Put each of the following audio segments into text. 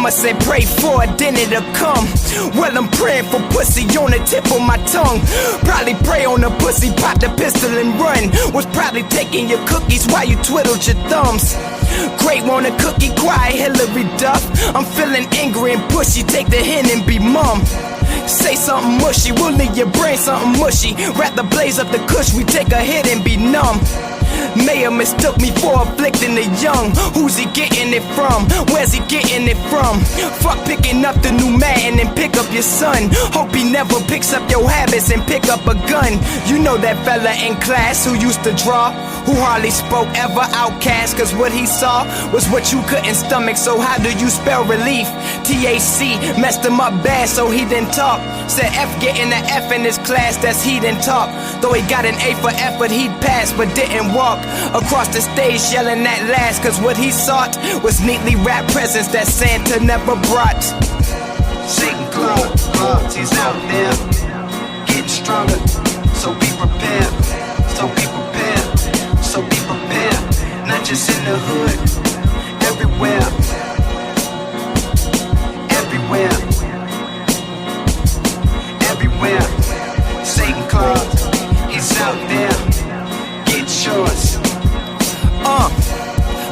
Mama said pray for it, then it'll come. Well, I'm praying for pussy on the tip of my tongue. Probably pray on the pussy, pop the pistol and run. Was probably taking your cookies while you twiddled your thumbs. Great, want a cookie, quiet, Hillary Duff. I'm feeling angry and pushy, take the hint and be mum. Say something mushy, we'll leave your brain something mushy. Rather blaze up the kush, we take a hit and be numb. Mayor mistook me for afflicting the young. Who's he getting it from? Where's he getting it from? Fuck picking up the new man and pick up your son. Hope he never picks up your habits and pick up a gun. You know that fella in class who used to draw, who hardly spoke ever, outcast, cause what he saw was what you couldn't stomach. So how do you spell relief? TAC messed him up bad so he didn't talk. Said F getting an F in his class, that's he didn't talk. Though he got an A for effort, he'd pass but didn't walk across the stage yelling that last, cause what he sought was neatly wrapped presents that Santa never brought. Satan Claus, he's out there, getting stronger, so be prepared, so be prepared, so be prepared. Not just in the hood, everywhere, everywhere, everywhere. Satan Claus, he's out there, get yours.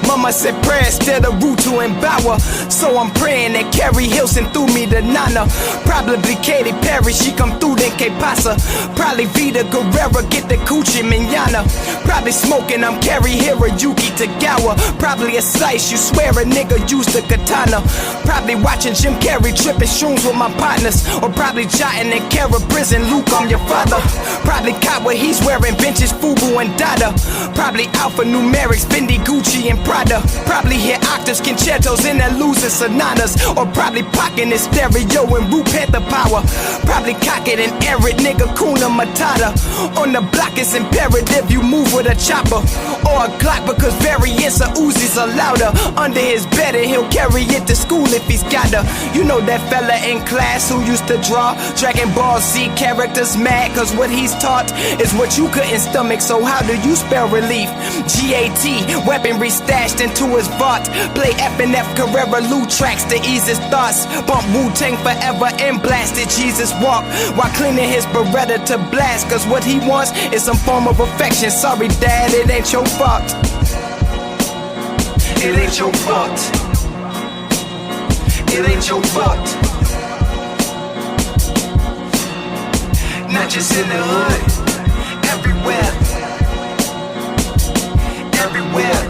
Mama said prayer instead of root to empower. So I'm praying that Carrie Hilson threw me to Nana. Probably Katy Perry, she come through then que pasa. Probably Vita Guerrera, get the coochie manana. Probably smoking, I'm Carrie Hiroyuki Tagawa. Probably a slice, you swear a nigga used the katana. Probably watching Jim Carrey tripping shrooms with my partners. Or probably jotting in Kara prison, Luke, I'm your father. Probably caught what he's wearing, vintage Fubu and Dada. Probably alphanumerics, Fendi, Gucci and Prada. Probably hear octaves, concertos in that losing sonatas. Or probably pocketing his stereo and root panther power. Probably cock it and air it, nigga Kuna Matata. On the block it's imperative you move with a chopper or a Glock, because variants of Uzis are louder. Under his bed and he'll carry it to school if he's got her. You know that fella in class who used to draw Dragon Ball Z characters mad cause what he's taught is what you couldn't stomach. So how do you spell relief? G-A-T, weaponry stashed into his vault. Play F&F Carrera Lou tracks to ease his thoughts. Bump Wu-Tang forever and blasted Jesus walk while cleaning his Beretta to blast, cause what he wants is some form of affection. Sorry dad, it ain't your fault. It ain't your fault. It ain't your fault. Not just in the hood, everywhere, everywhere,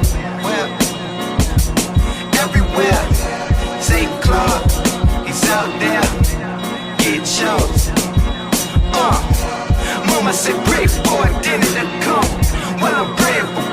everywhere. Satan Claus, he's out there, get yours. Mama said pray for it, then it'll come. Well, I'm praying for